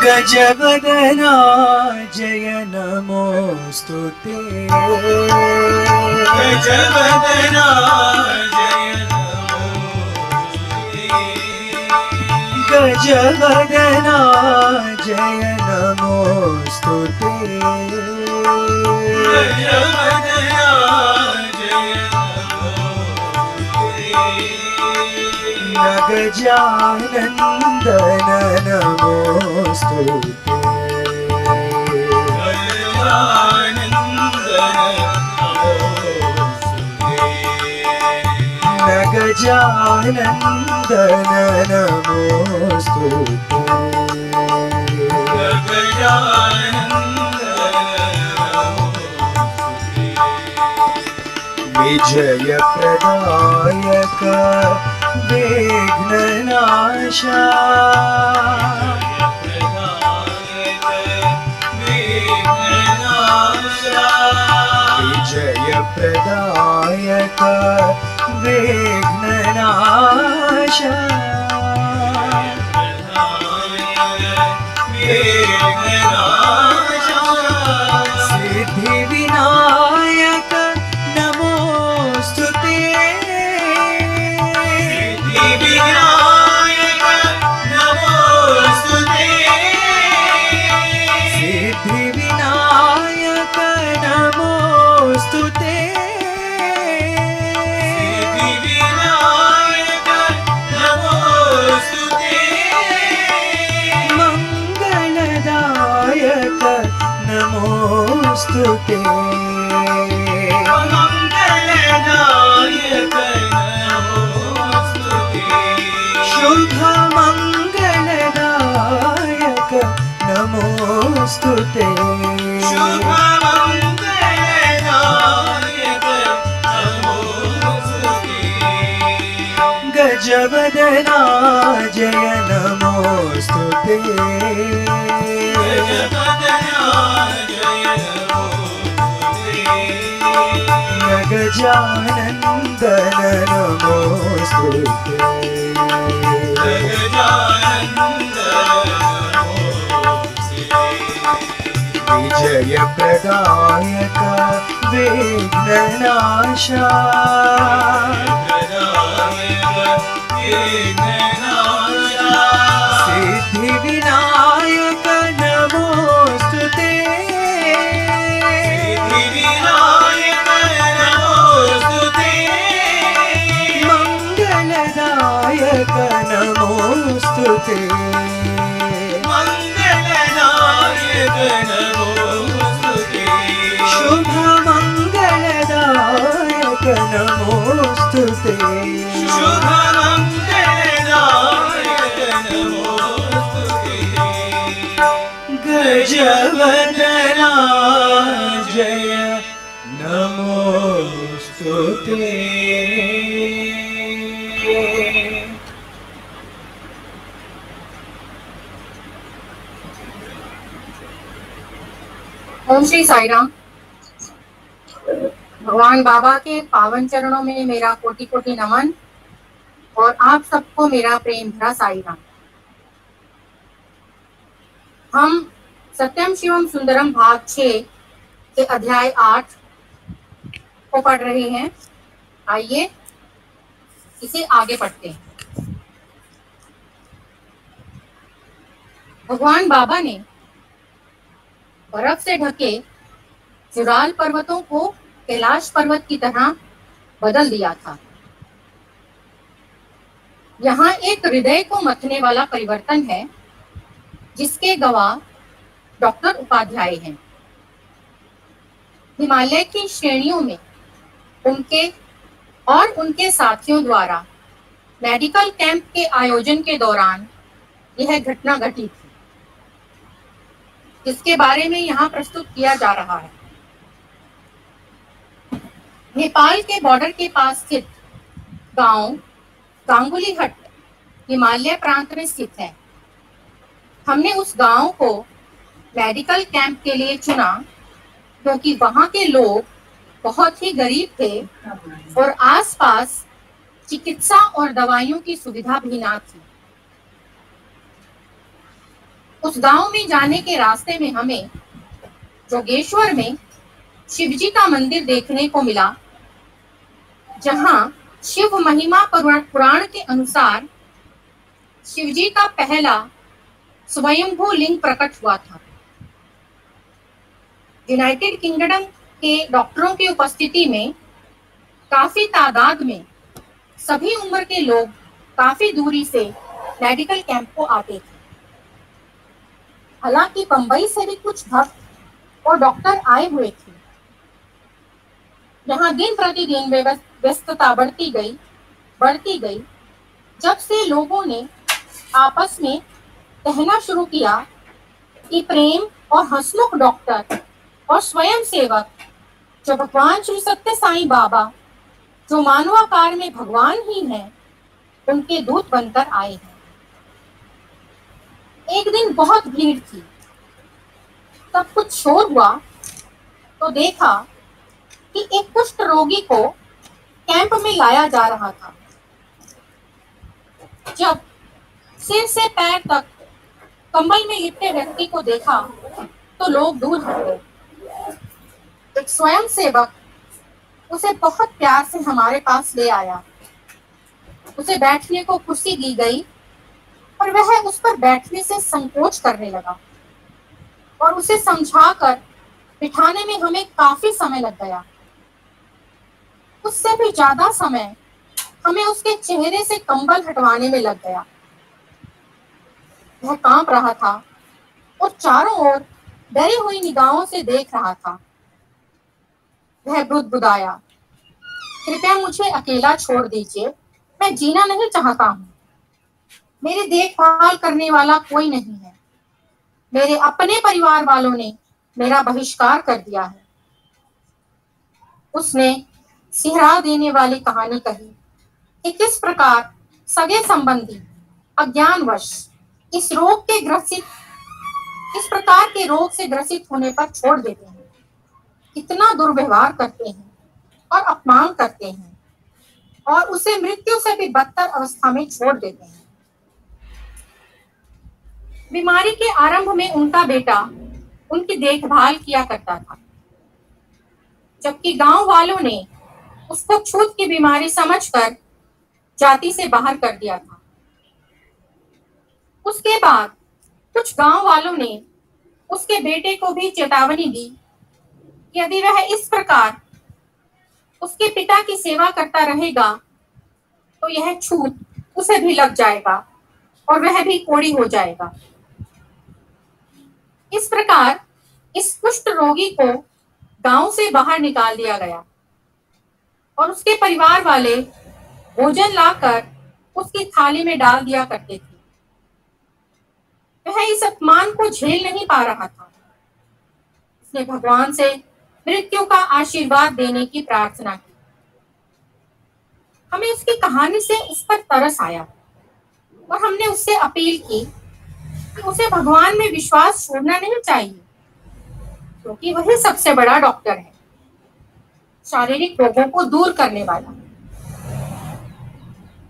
गजवदना जय नमोस्तुते। गजवदना जय नमोस्तुते। गजवदना जय नमोस्तुते। गजवदना जय नमोस्तुते। गजानन्दन नमोस्तुते। गजानन्दन नमोस्तुते। विजय प्रदायक विघ्ननाशा। विजय प्रदायक विघ्ननाशा। सिद्धि विनायक नमोस्तुते। सिद्धि विनायक नमोस्तुते। सिद्धि विनायक नमोस्तुते। सिद्धि विनायक नमोस्तुते। मंगलदायक नमोस्तुते। मंगलदायक नमोस्तुते। शुभ मंगलदायक नमोस्तुते। शुभ मंगलदायक नमोस्तुते। गजवदना जय नमोस्तुते। गजानन्दन नमोस्तुते। विजय प्रदायक विघ्ननाशा। सिद्धि विनायक नमोस्तुते। सिद्धि विनायक नमोस्तुते। मंगलदायक नमोस्तुते। मंगलदायक नमोस्तुते। शुभ मंगलदायक नमोस्तुते। शुभ मंगलदायक नमोस्तुते। गजवदना जय नमोस्तुते। ओम श्री साई राम। भगवान बाबा के पावन चरणों में मेरा कोटि कोटि नमन और आप सबको मेरा प्रेम भरा साई राम। हम सत्यम शिवम सुंदरम भाग 6 के अध्याय 8 को पढ़ रहे हैं। आइए इसे आगे पढ़ते हैं। भगवान बाबा ने बर्फ से ढके जुराल पर्वतों को कैलाश पर्वत की तरह बदल दिया था। यहाँ एक हृदय को मथने वाला परिवर्तन है जिसके गवाह डॉक्टर उपाध्याय हैं। हिमालय की श्रेणियों में उनके और उनके साथियों द्वारा मेडिकल कैंप के आयोजन के दौरान यह घटना घटी थी, जिसके बारे में यहाँ प्रस्तुत किया जा रहा है। नेपाल के बॉर्डर के पास स्थित गांव गांगुलीहट हिमालय प्रांत में स्थित है। हमने उस गांव को मेडिकल कैंप के लिए चुना क्योंकि वहां के लोग बहुत ही गरीब थे और आसपास चिकित्सा और दवाइयों की सुविधा भी ना थी। उस गांव में जाने के रास्ते में हमें जोगेश्वर में शिवजी का मंदिर देखने को मिला, जहां शिव महिमा पुराण के अनुसार शिवजी का पहला स्वयंभू लिंग प्रकट हुआ था। यूनाइटेड किंगडम के डॉक्टरों की उपस्थिति में काफी तादाद में सभी उम्र के लोग काफी दूरी से मेडिकल कैंप को आते थे। हालांकि बंबई से भी कुछ भक्त और डॉक्टर आए हुए थे। यहाँ दिन प्रतिदिन व्यस्तता बढ़ती गई जब से लोगों ने आपस में कहना शुरू किया कि प्रेम और हंसमुख डॉक्टर और स्वयं सेवक जो भगवान श्री सत्य साईं बाबा, जो मानवाकार में भगवान ही हैं, उनके दूत बनकर आए हैं। एक दिन बहुत भीड़ थी, तब कुछ शोर हुआ तो देखा कि एक कुष्ठ रोगी को कैंप में लाया जा रहा था। जब सिर से पैर तक कंबल में लिपटे व्यक्ति को देखा तो लोग दूर हट गए। एक स्वयं सेवक उसे बहुत प्यार से हमारे पास ले आया। उसे बैठने को कुर्सी दी गई और वह उस पर बैठने से संकोच करने लगा और उसे समझाकर बिठाने में हमें काफी समय लग गया। उससे भी ज्यादा समय हमें उसके चेहरे से कंबल हटवाने में लग गया। वह कांप रहा था और चारों ओर डरी हुई निगाहों से देख रहा था। वह बुदबुदाया, कृपया मुझे अकेला छोड़ दीजिए, मैं जीना नहीं चाहता हूँ। मेरी देखभाल करने वाला कोई नहीं है। मेरे अपने परिवार वालों ने मेरा बहिष्कार कर दिया है। उसने सिहरा देने वाली कहानी कही कि किस प्रकार सगे संबंधी अज्ञानवश इस प्रकार के रोग से ग्रसित होने पर छोड़ देते हैं, कितना दुर्व्यवहार करते हैं और अपमान करते हैं और उसे मृत्यु से भी बदतर अवस्था में छोड़ देते हैं। बीमारी के आरंभ में उनका बेटा उनकी देखभाल किया करता था, जबकि गांव वालों ने उसको छूत की बीमारी समझकर जाति से बाहर कर दिया था। उसके बाद कुछ गांव वालों ने उसके बेटे को भी चेतावनी दी कि यदि वह इस प्रकार उसके पिता की सेवा करता रहेगा तो यह छूत उसे भी लग जाएगा और वह भी कोढ़ी हो जाएगा। इस प्रकार इस कुष्ठ रोगी को गांव से बाहर निकाल दिया गया और उसके परिवार वाले भोजन लाकर उसकी थाली में डाल दिया करते थे। वह इस अपमान को झेल नहीं पा रहा था। उसने भगवान से मृत्यु का आशीर्वाद देने की प्रार्थना की। हमें उसकी कहानी से उस पर तरस आया और हमने उससे अपील की कि उसे भगवान में विश्वास छोड़ना नहीं चाहिए, क्योंकि वही सबसे बड़ा डॉक्टर है, शारीरिक रोगों को दूर करने वाला।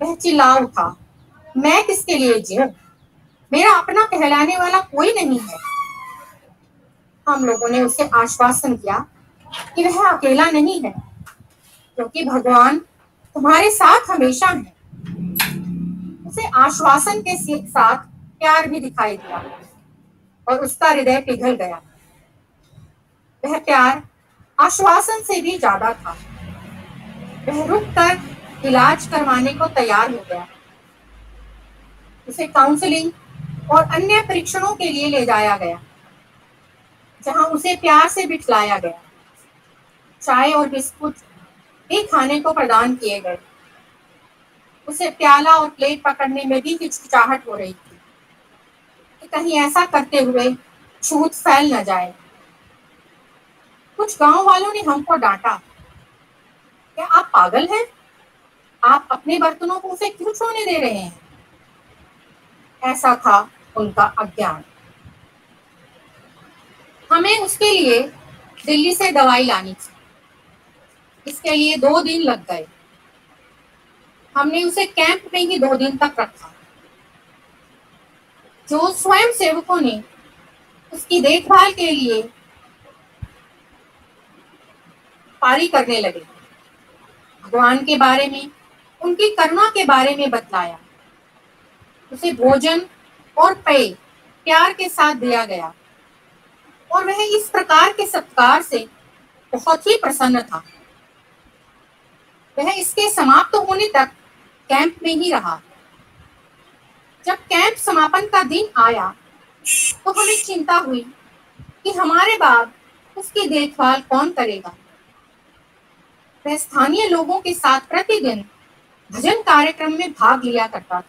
वह चिल्ला उठा, मैं किसके लिए जीऊं? मेरा अपना कहलाने वाला कोई नहीं है। हम लोगों ने उसे आश्वासन दिया कि वह अकेला नहीं है, क्योंकि भगवान तुम्हारे साथ हमेशा है। उसे आश्वासन के साथ प्यार भी दिखाई दिया और उसका हृदय पिघल गया। वह प्यार आश्वासन से भी ज्यादा था। वह रुककर इलाज करवाने को तैयार हो गया। उसे काउंसलिंग और अन्य परीक्षणों के लिए ले जाया गया, जहां उसे प्यार से बिठलाया गया। चाय और बिस्कुट भी खाने को प्रदान किए गए। उसे प्याला और प्लेट पकड़ने में भी हिचकिचाहट हो रही थी कि कहीं ऐसा करते हुए छूत फैल न जाए। कुछ गांव वालों ने हमको डांटा, क्या आप पागल हैं? आप अपने बर्तनों को उसे क्यों छूने दे रहे हैं? ऐसा था उनका अज्ञान। हमें उसके लिए दिल्ली से दवाई लानी थी। इसके लिए 2 दिन लग गए। हमने उसे कैंप में ही 2 दिन तक रखा। जो स्वयं सेवकों ने उसकी देखभाल के लिए पारी करने लगे, भगवान के बारे में, उनकी करुणा के बारे में बतलाया। उसे भोजन और पेय प्यार के साथ दिया गया और वह इस प्रकार के सत्कार से बहुत ही प्रसन्न था। वह इसके समाप्त होने तक कैंप में ही रहा। जब कैंप समापन का दिन आया तो हमें चिंता हुई कि हमारे बाद उसकी देखभाल कौन करेगा। वह स्थानीय लोगों के साथ प्रतिदिन भजन कार्यक्रम में भाग लिया करता था।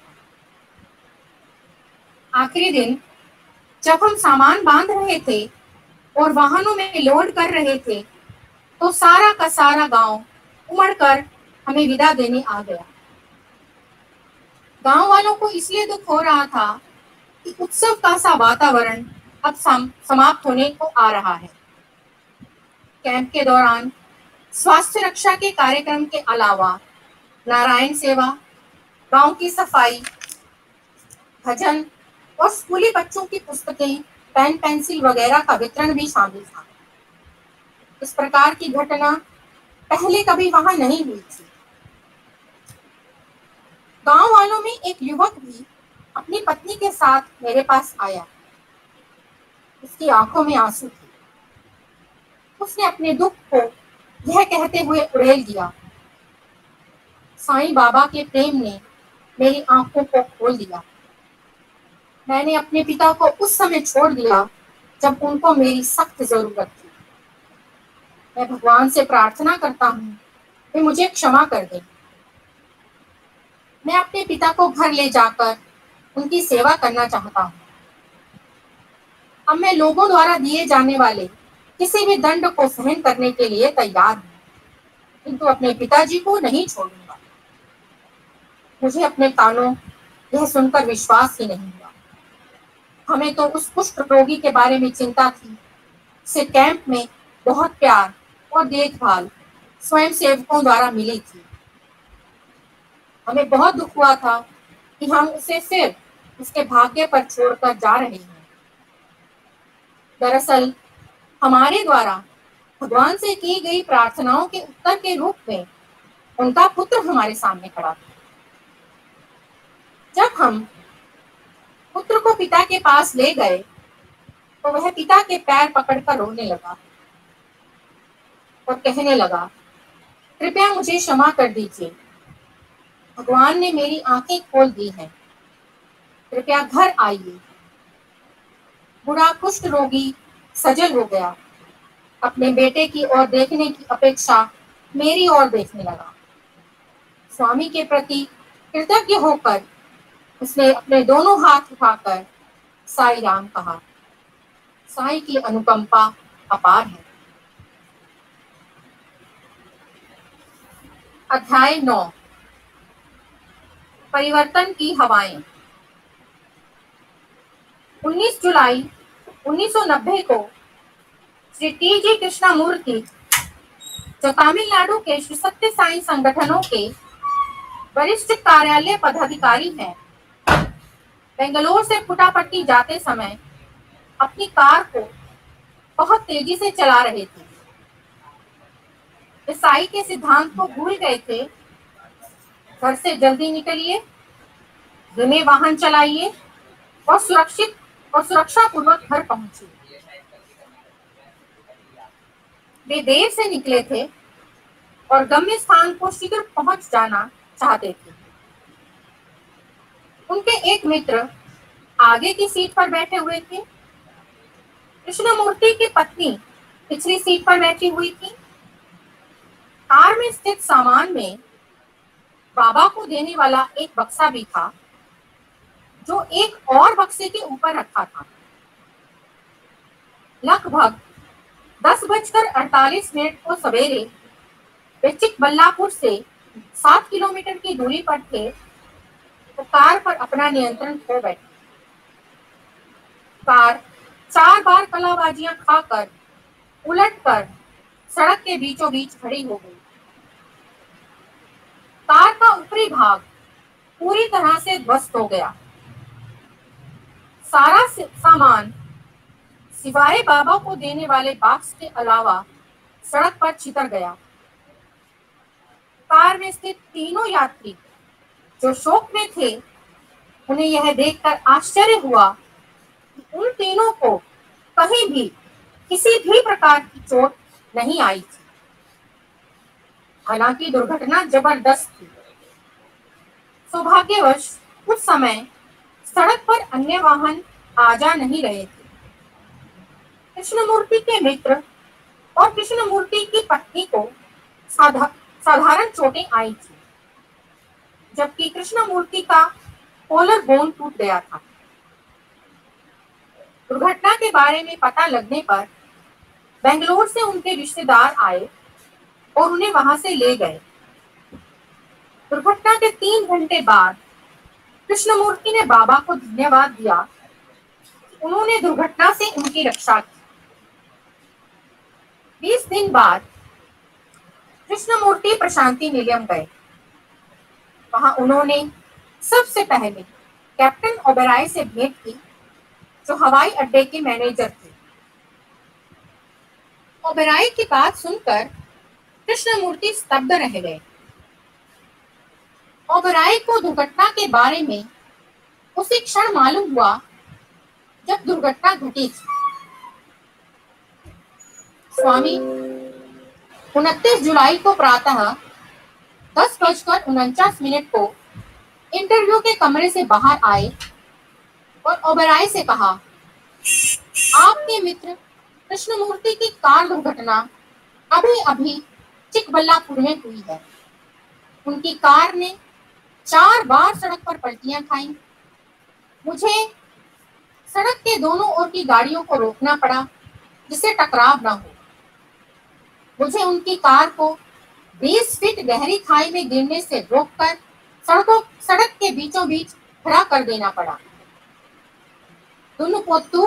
आखिरी दिन जब हम सामान बांध रहे थे और वाहनों में लोड कर रहे थे तो सारा का सारा गांव उमड़कर हमें विदा देने आ गया। गांव वालों को इसलिए दुख हो रहा था कि उत्सव का सा वातावरण अब समाप्त होने को आ रहा है। कैंप के दौरान स्वास्थ्य रक्षा के कार्यक्रम के अलावा नारायण सेवा, गांव की सफाई, भजन और स्कूली बच्चों की पुस्तकें, पेन पेंसिल वगैरह का वितरण भी शामिल था। इस प्रकार की घटना पहले कभी वहां नहीं हुई थी। गांव वालों में एक युवक भी अपनी पत्नी के साथ मेरे पास आया। उसकी आंखों में आंसू थे। उसने अपने दुख को यह कहते हुए उड़ेल दिया, साईं बाबा के प्रेम ने मेरी आंखों को खोल दिया। मैंने अपने पिता को उस समय छोड़ दिया जब उनको मेरी सख्त जरूरत थी। मैं भगवान से प्रार्थना करता हूँ वे मुझे क्षमा कर दें। मैं अपने पिता को घर ले जाकर उनकी सेवा करना चाहता हूँ। अब मैं लोगों द्वारा दिए जाने वाले किसी भी दंड को सहन करने के लिए तैयार हूँ, किंतु अपने पिताजी को नहीं छोड़ूंगा। मुझे अपने कानों यह सुनकर विश्वास ही नहीं हुआ। हमें तो उस कुष्ठ रोगी के बारे में चिंता थी। उसे कैंप में बहुत प्यार और देखभाल स्वयं सेवकों द्वारा मिली थी। हमें बहुत दुख हुआ था कि हम उसे सिर्फ उसके भाग्य पर छोड़कर जा रहे हैं। दरअसल हमारे द्वारा भगवान से की गई प्रार्थनाओं के उत्तर के रूप में उनका पुत्र हमारे सामने खड़ा था। जब हम पुत्र को पिता के पास ले गए तो वह पिता के पैर पकड़कर रोने लगा और कहने लगा, कृपया मुझे क्षमा कर दीजिए, भगवान ने मेरी आंखें खोल दी हैं, कृपया घर आइए। बूढ़ा कुष्ठ रोगी सजल हो गया। अपने बेटे की ओर देखने की अपेक्षा मेरी ओर देखने लगा। स्वामी के प्रति कृतज्ञ होकर उसने अपने दोनों हाथ उठाकर साई राम कहा। साई की अनुकंपा अपार है। अध्याय 9, परिवर्तन की हवाएं। 19 जुलाई 1990 को श्री टी.जी. कृष्णामूर्ति, जो तमिलनाडु के श्री सत्य साई संगठनों के वरिष्ठ कार्यालय पदाधिकारी हैं, बेंगलोर से पुटापट्टी जाते समय अपनी कार को बहुत तेजी से चला रहे थे। वे साई के सिद्धांत को भूल गए थे। घर से जल्दी निकलिए, धीमे वाहन चलाइए और सुरक्षित और सुरक्षा पूर्वक घर पहुंचिए। वे देर से निकले थे और गम्य स्थान को शीघ्र पहुंच जाना चाहते थे। उनके एक मित्र आगे की सीट पर बैठे हुए थे। कृष्णमूर्ति की पत्नी पिछली सीट पर बैठी हुई थी। कार में स्थित सामान में बाबा को देने वाला एक बक्सा भी था, जो एक और बक्से के ऊपर रखा था। लगभग 10:48 को सवेरे वे चिकबल्लापुर से 7 किलोमीटर की दूरी पर थे तो कार पर अपना नियंत्रण खो बैठी। कार 4 बार कलाबाजियां खाकर उलटकर सड़क के बीचों बीच खड़ी हो गई। कार का ऊपरी भाग पूरी तरह से ध्वस्त हो गया। सारा सामान सिवाय बाबा को देने वाले बॉक्स के अलावा सड़क पर छितर गया। कार में स्थित तीनों यात्री जो शोक में थे, उन्हें यह देखकर आश्चर्य हुआ कि उन तीनों को कहीं भी किसी भी प्रकार की चोट नहीं आई थी। हालांकि दुर्घटना जबरदस्त थी। सौभाग्यवश उस समय सड़क पर अन्य वाहन आ जा नहीं रहे थे। कृष्णमूर्ति के मित्र और कृष्णमूर्ति की पत्नी को साधारण चोटें आई थी, जबकि कृष्णमूर्ति का कोलर बोन टूट गया था। दुर्घटना के बारे में पता लगने पर बेंगलोर से उनके रिश्तेदार आए और उन्हें वहां से ले गए। दुर्घटना के 3 घंटे बाद कृष्णमूर्ति ने बाबा को धन्यवाद दिया कि उन्होंने दुर्घटना से उनकी रक्षा की। 20 दिन बाद कृष्णमूर्ति प्रशांति निलयम गए। वहां उन्होंने सबसे पहले कैप्टन ओबेरॉय से भेंट की, जो हवाई अड्डे के मैनेजर थे। ओबेरॉय की बात सुनकर कृष्णमूर्ति स्तब्ध रह गए। ओबेरॉय को दुर्घटना के बारे में उसी क्षण मालूम हुआ जब दुर्घटना घटी थी। स्वामी 29 जुलाई को प्रातः 10:49 को इंटरव्यू के कमरे से बाहर आए और ओबेरॉय से कहा, आपके मित्र कृष्णमूर्ति की कार दुर्घटना अभी अभी चिकबल्लापुर में हुई है। उनकी कार ने 4 बार सड़क पर पलटियां खाई। मुझे सड़क के दोनों ओर की गाड़ियों को रोकना पड़ा जिससे टकराव ना हो। मुझे उनकी कार को 20 फीट गहरी खाई में गिरने से रोककर सड़क के बीचों बीच खड़ा कर देना पड़ा। दुनुपोत्तु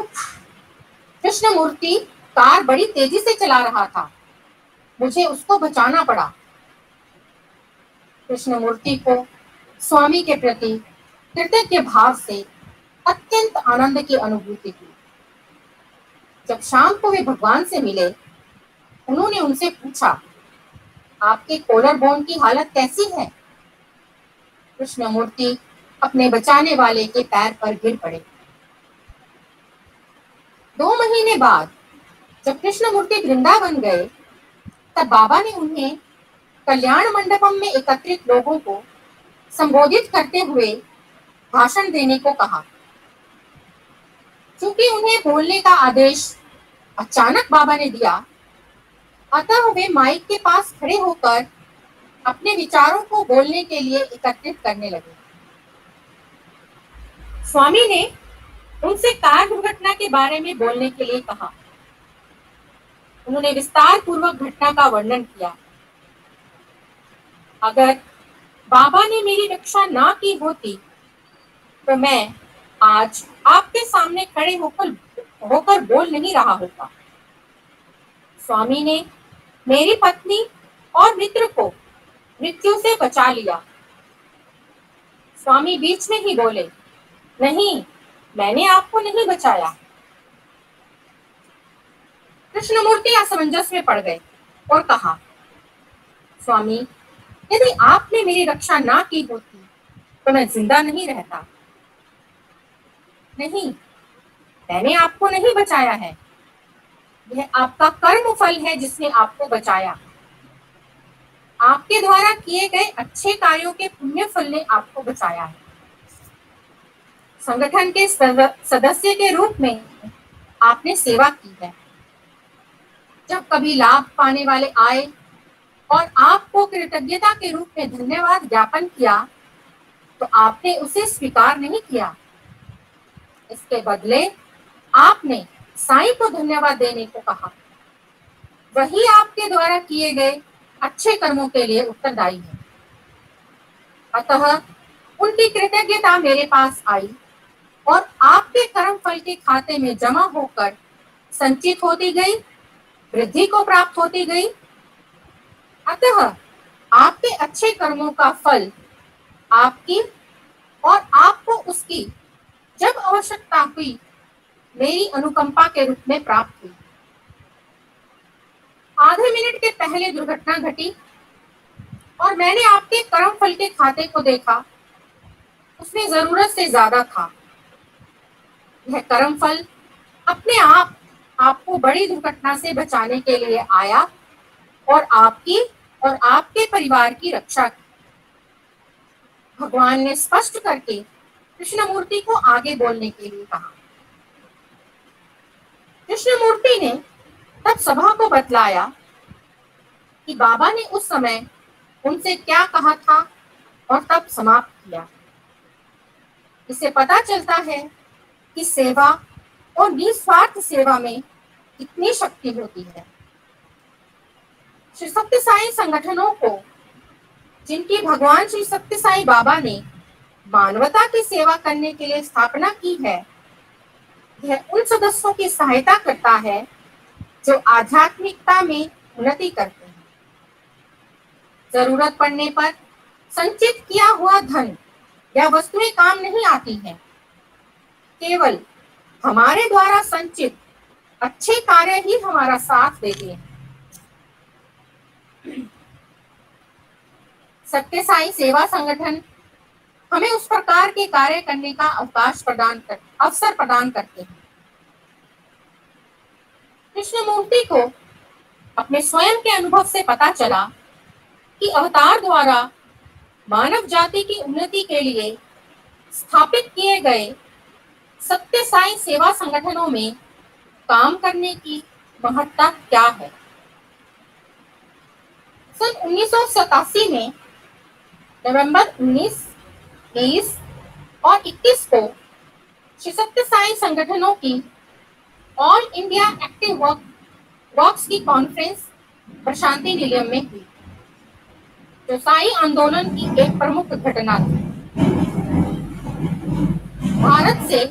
कृष्णमूर्ति कार बड़ी तेजी से चला रहा था। मुझे उसको बचाना पड़ा। कृष्णमूर्ति को स्वामी के प्रति कृतज्ञ भाव से अत्यंत आनंद की अनुभूति हुई। जब शाम को वे भगवान से मिले, उन्होंने उनसे पूछा, आपके कोलर बोन की हालत कैसी है? कृष्णमूर्ति अपने बचाने वाले के पैर पर गिर पड़े। 2 महीने बाद जब कृष्णमूर्ति वृंदावन गए, तब बाबा ने उन्हें कल्याण मंडपम में एकत्रित लोगों को संबोधित करते हुए भाषण देने को कहा। चूंकि उन्हें बोलने का आदेश अचानक बाबा ने दिया, अतः वे माइक के पास खड़े होकर अपने विचारों को बोलने के लिए एकत्रित करने लगे। स्वामी ने उनसे कार दुर्घटना के बारे में बोलने के लिए कहा। उन्होंने विस्तार पूर्वक घटना का वर्णन किया। अगर बाबा ने मेरी रक्षा ना की होती तो मैं आज आपके सामने खड़े होकर बोल नहीं रहा होता। स्वामी ने मेरी पत्नी और मित्र को मृत्यु से बचा लिया। स्वामी बीच में ही बोले, नहीं, मैंने आपको नहीं बचाया। कृष्णमूर्ति असमंजस में पड़ गए और कहा, स्वामी, यदि आपने मेरी रक्षा ना की होती तो मैं जिंदा नहीं रहता। नहीं, मैंने आपको नहीं बचाया है। यह आपका कर्म फल है जिसने आपको बचाया। आपके द्वारा किए गए अच्छे कार्यों के पुण्य फल ने आपको बचाया है। संगठन के सदस्य के रूप में आपने सेवा की है। जब कभी लाभ पाने वाले आए और आपको कृतज्ञता के रूप में धन्यवाद ज्ञापन किया तो आपने उसे स्वीकार नहीं किया। इसके बदले आपने साईं को धन्यवाद देने को कहा। वही आपके द्वारा किए गए अच्छे कर्मों के लिए उत्तरदायी है। अतः उनकी कृतज्ञता मेरे पास आई और आपके कर्म फल के खाते में जमा होकर संचित होती गई, वृद्धि को प्राप्त होती गई। अतः आपके अच्छे कर्मों का फल आपकी और आपको उसकी जब आवश्यकता हुई मेरी अनुकंपा के रूप में प्राप्त हुई। आधे मिनट के पहले दुर्घटना घटी और मैंने आपके कर्म फल के खाते को देखा। उसमें जरूरत से ज्यादा था। यह कर्म फल अपने आप आपको बड़ी दुर्घटना से बचाने के लिए आया और आपकी और आपके परिवार की रक्षा की। भगवान ने स्पष्ट करके कृष्णमूर्ति को आगे बोलने के लिए कहा। कृष्णमूर्ति ने तब सभा को बतलाया कि बाबा ने उस समय उनसे क्या कहा था और तब समाप्त किया। इससे पता चलता है कि सेवा और निस्वार्थ सेवा में कितनी शक्ति होती है। श्री सत्य साई संगठनों को जिनकी भगवान श्री सत्य साई बाबा ने मानवता की सेवा करने के लिए स्थापना की है, यह उन सदस्यों की सहायता करता है जो आध्यात्मिकता में उन्नति करते हैं। जरूरत पड़ने पर संचित किया हुआ धन या वस्तुएं काम नहीं आती हैं। केवल हमारे द्वारा संचित अच्छे कार्य ही हमारा साथ देते हैं। सत्य साई सेवा संगठन हमें उस प्रकार के कार्य करने का अवसर प्रदान करते हैं। कृष्णमूर्ति को अपने स्वयं के अनुभव से पता चला कि अवतार द्वारा मानव जाति की उन्नति के लिए स्थापित किए गए सत्य साई सेवा संगठनों में काम करने की महत्ता क्या है। सन 1987 में नवंबर 19, 23 और 21 को श्री सत्य साई संगठनों की ऑल इंडिया एक्टिव वर्क्स की कॉन्फ्रेंस प्रशांति निलयम में हुई, जो साई आंदोलन की एक प्रमुख घटना थी। भारत से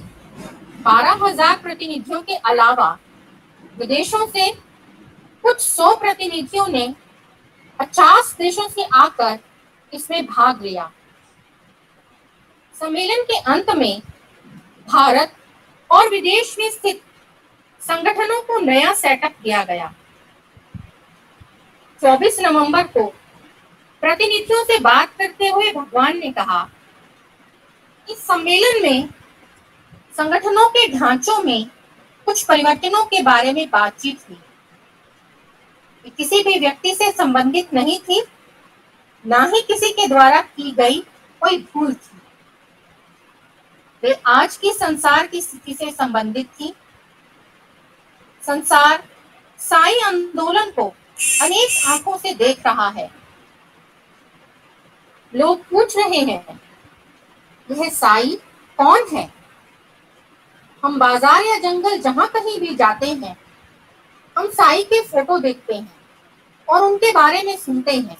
12,000 प्रतिनिधियों के अलावा विदेशों से कुछ 100 प्रतिनिधियों ने 50 देशों से आकर इसमें भाग लिया। सम्मेलन के अंत में भारत और विदेश में स्थित संगठनों को नया सेटअप दिया गया। 24 नवंबर को प्रतिनिधियों से बात करते हुए भगवान ने कहा, इस सम्मेलन में संगठनों के ढांचों में कुछ परिवर्तनों के बारे में बातचीत हुई। ये किसी भी व्यक्ति से संबंधित नहीं थी, ना ही किसी के द्वारा की गई कोई भूल थी। वे आज की संसार की स्थिति से संबंधित थी। संसार साई आंदोलन को अनेक आंखों से देख रहा है। लोग पूछ रहे हैं, यह साई कौन है? हम बाजार या जंगल जहां कहीं भी जाते हैं, हम साई के फोटो देखते हैं और उनके बारे में सुनते हैं।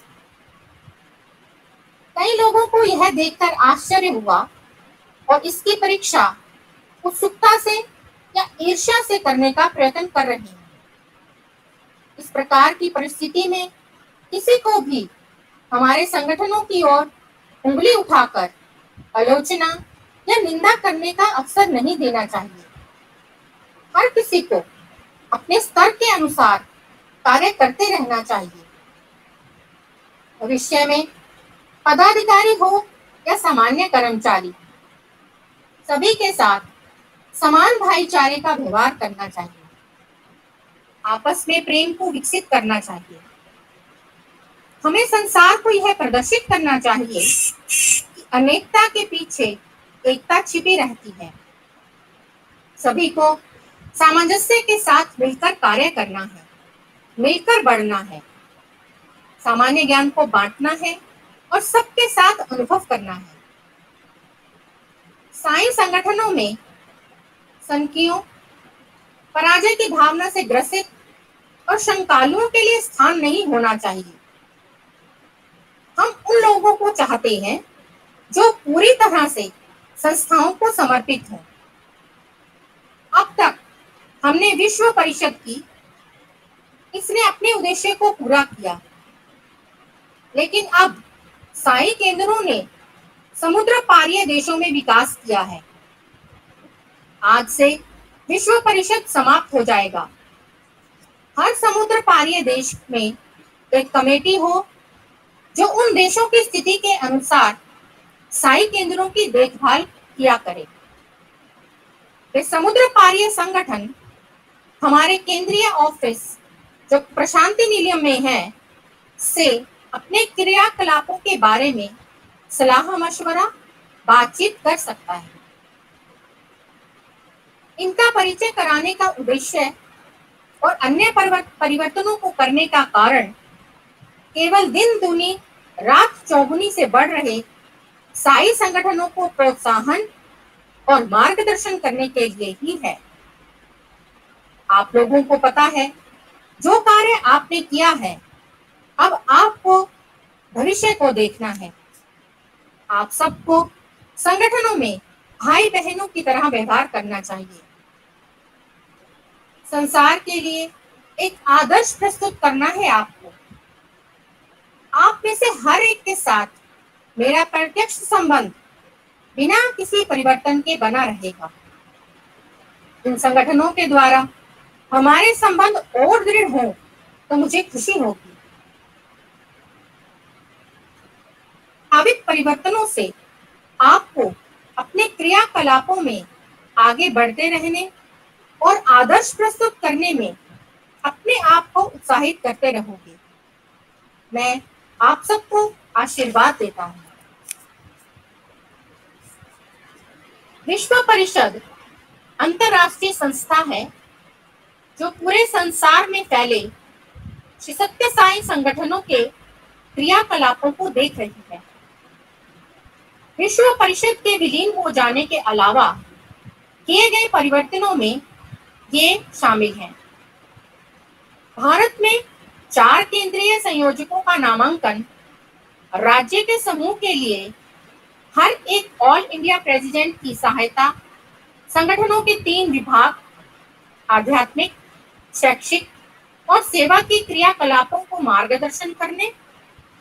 कई लोगों को यह देखकर आश्चर्य हुआ और इसकी परीक्षा उत्सुकता से या ईर्ष्या से करने का प्रयत्न कर रहे हैं। इस प्रकार की परिस्थिति में किसी को भी हमारे संगठनों की ओर उंगली उठाकर आलोचना या निंदा करने का अवसर नहीं देना चाहिए। हर किसी को अपने स्तर के अनुसार कार्य करते रहना चाहिए। भविष्य में पदाधिकारी हो या सामान्य कर्मचारी, सभी के साथ समान भाईचारे का व्यवहार करना चाहिए। आपस में प्रेम को विकसित करना चाहिए। हमें संसार को यह प्रदर्शित करना चाहिए कि अनेकता के पीछे एकता छिपी रहती है। सभी को सामंजस्य के साथ मिलकर कार्य करना है, मिलकर बढ़ना है। सामान्य ज्ञान को बांटना है और सबके साथ अनुभव करना है। साई संगठनों में संकियों, पराजय की भावना से ग्रसित और शंकालुओं के लिए स्थान नहीं होना चाहिए। हम उन लोगों को चाहते हैं जो पूरी तरह से संस्थाओं को समर्पित हों। अब तक हमने विश्व परिषद की, इसने अपने उद्देश्य को पूरा किया, लेकिन अब साई केंद्रों ने समुद्र पारीय देशों में विकास किया है। आज से विश्व परिषद समाप्त हो जाएगा। हर समुद्र पारीय देश में एक कमेटी हो जो उन देशों की स्थिति के अनुसार साई केंद्रों की देखभाल किया करे। वे समुद्र पारीय संगठन हमारे केंद्रीय ऑफिस जो प्रशांति निलयम में है से अपने क्रियाकलापों के बारे में सलाह मशवरा बातचीत कर सकता है। इनका परिचय कराने का उद्देश्य और अन्य परिवर्तनों को करने का कारण केवल दिन दूनी रात चौगुनी से बढ़ रहे साई संगठनों को प्रोत्साहन और मार्गदर्शन करने के लिए ही है। आप लोगों को पता है जो कार्य आपने किया है, अब आपको भविष्य को देखना है। आप सबको संगठनों में भाई बहनों की तरह व्यवहार करना चाहिए। संसार के लिए एक आदर्श प्रस्तुत करना है आपको। आप में से हर एक के साथ मेरा प्रत्यक्ष संबंध बिना किसी परिवर्तन के बना रहेगा। इन संगठनों के द्वारा हमारे संबंध और दृढ़ हो तो मुझे खुशी होगी। भाविक परिवर्तनों से आपको अपने क्रियाकलापों में आगे बढ़ते रहने और आदर्श प्रस्तुत करने में अपने आप को उत्साहित करते रहोगे। मैं आप सबको आशीर्वाद देता हूँ। विश्व परिषद अंतरराष्ट्रीय संस्था है जो पूरे संसार में फैले श्री सत्य साई संगठनों के क्रियाकलापों को देख रही है। विश्व परिषद के विलीन हो जाने के अलावा किए गए परिवर्तनों में ये शामिल हैं। भारत में 4 केंद्रीय संयोजकों का नामांकन, राज्य के समूह के लिए हर एक ऑल इंडिया प्रेसिडेंट की सहायता, संगठनों के 3 विभाग आध्यात्मिक, शैक्षिक और सेवा की क्रियाकलापों को मार्गदर्शन करने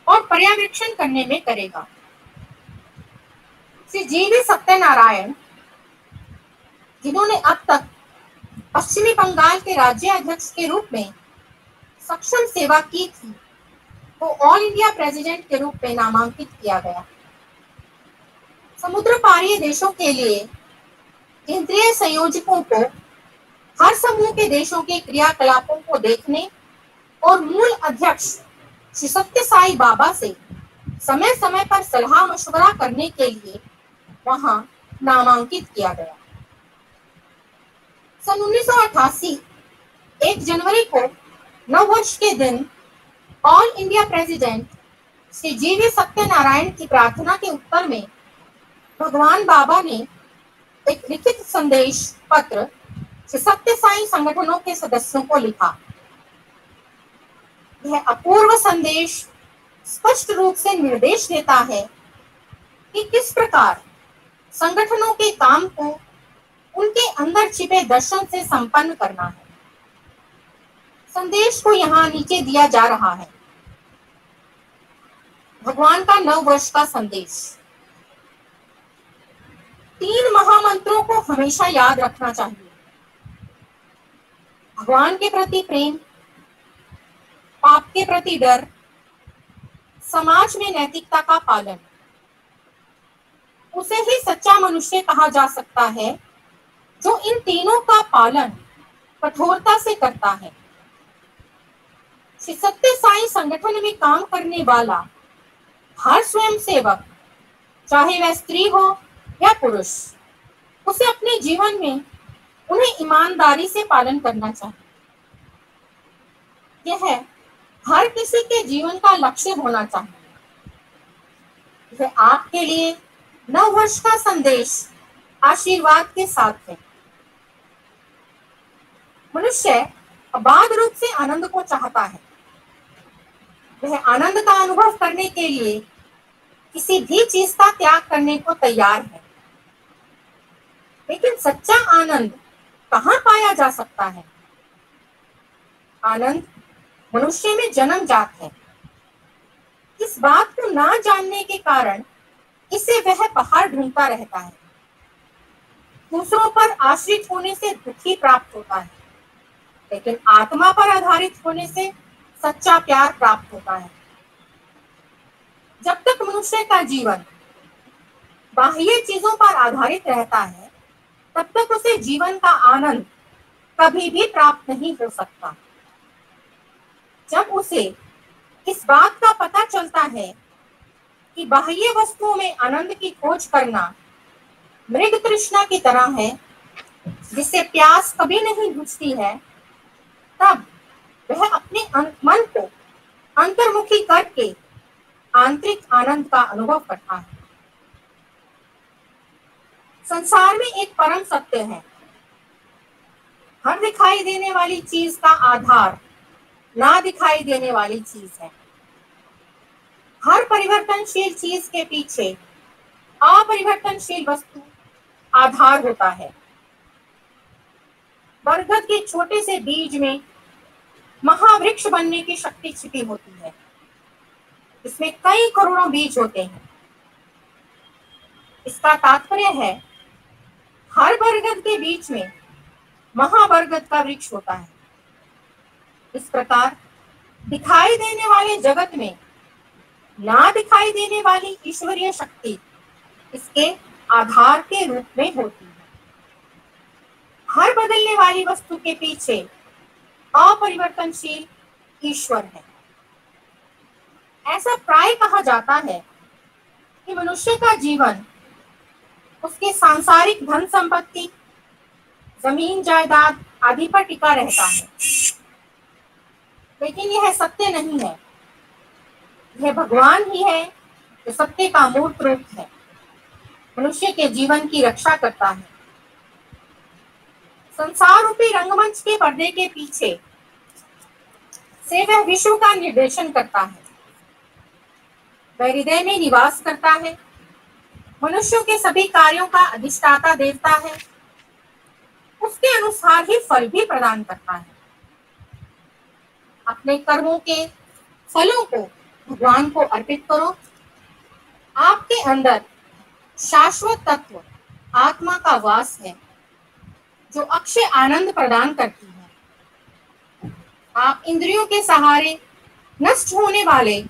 और पर्यवेक्षण करने में करेगा। श्री जीवी सत्यनारायण, जिन्होंने अब तक पश्चिमी बंगाल के राज्य अध्यक्ष के रूप में सक्षम सेवा की थी, को ऑल इंडिया प्रेसिडेंट के रूप में नामांकित किया गया। समुद्र पारीय देशों के लिए केंद्रीय संयोजकों को हर समूह के देशों के क्रियाकलापों को देखने और मूल अध्यक्ष श्री सत्य साई बाबा से समय समय पर सलाह मशवरा करने के लिए वहां नामांकित किया गया। सन 1988 1 जनवरी को नव वर्ष के दिन ऑल इंडिया प्रेसिडेंट श्री जीवी सत्यनारायण की प्रार्थना के उत्तर में भगवान बाबा ने एक लिखित संदेश पत्र श्री सत्य साई संगठनों के सदस्यों को लिखा। यह अपूर्व संदेश स्पष्ट रूप से निर्देश देता है कि किस प्रकार संगठनों के काम को उनके अंदर छिपे दर्शन से संपन्न करना है। संदेश को यहाँ नीचे दिया जा रहा है। भगवान का नव वर्ष का संदेश। 3 महामंत्रों को हमेशा याद रखना चाहिए। भगवान के प्रति प्रेम, पाप के प्रति डर, समाज में नैतिकता का पालन। उसे ही सच्चा मनुष्य कहा जा सकता है जो इन तीनों का पालन कठोरता से करता है। श्री सत्य साई संगठन में काम करने वाला हर स्वयं सेवक, चाहे वह स्त्री हो या पुरुष, उसे अपने जीवन में उन्हें ईमानदारी से पालन करना चाहिए। यह हर किसी के जीवन का लक्ष्य होना चाहिए। यह आपके लिए नव वर्ष का संदेश आशीर्वाद के साथ है। मनुष्य अबाध रूप से आनंद को चाहता है। वह आनंद का अनुभव करने के लिए किसी भी चीज का त्याग करने को तैयार है। लेकिन सच्चा आनंद कहाँ पाया जा सकता है? आनंद मनुष्य में जन्मजात है। इस बात को ना जानने के कारण इसे वह बाहर ढूंढता रहता है। दूसरों पर आश्रित होने से दुखी प्राप्त होता है, लेकिन आत्मा पर आधारित होने से सच्चा प्यार प्राप्त होता है। जब तक मनुष्य का जीवन बाह्य चीजों पर आधारित रहता है, तब तक उसे जीवन का आनंद कभी भी प्राप्त नहीं हो सकता। जब उसे इस बात का पता चलता है कि बाह्य वस्तुओं में आनंद की खोज करना मृग तृष्णा की तरह है, जिससे प्यास कभी नहीं बुझती है, तब वह अपने मन को अंतर्मुखी करके आंतरिक आनंद का अनुभव करता है। संसार में एक परम सत्य है। हर दिखाई देने वाली चीज का आधार ना दिखाई देने वाली चीज है। हर परिवर्तनशील चीज के पीछे अपरिवर्तनशील वस्तु आधार होता है। बरगद के छोटे से बीज में महावृक्ष बनने की शक्ति छिपी होती है। इसमें कई करोड़ों बीज होते हैं। इसका तात्पर्य है, हर बरगद के बीच में महाबरगद का वृक्ष होता है। इस प्रकार दिखाई देने वाले जगत में ना दिखाई देने वाली ईश्वरीय शक्ति इसके आधार के रूप में होती है। हर बदलने वाली वस्तु के पीछे अपरिवर्तनशील ईश्वर है। ऐसा प्राय कहा जाता है कि मनुष्य का जीवन उसके सांसारिक धन संपत्ति, जमीन जायदाद आदि पर टिका रहता है, लेकिन यह सत्य नहीं है। यह भगवान ही है जो सत्य का मूर्त रूप है, मनुष्य के जीवन की रक्षा करता है। संसार रूपी रंगमंच के पर्दे के पीछे से वह विश्व का निर्देशन करता है। वह हृदय में निवास करता है, मनुष्यों के सभी कार्यों का अधिष्ठाता देवता है, उसके अनुसार ही फल भी प्रदान करता है। अपने कर्मों के फलों को भगवान को अर्पित करो। आपके अंदर शाश्वत तत्व आत्मा का वास है, जो अक्षय आनंद प्रदान करती है। आप इंद्रियों के सहारे नष्ट होने वाले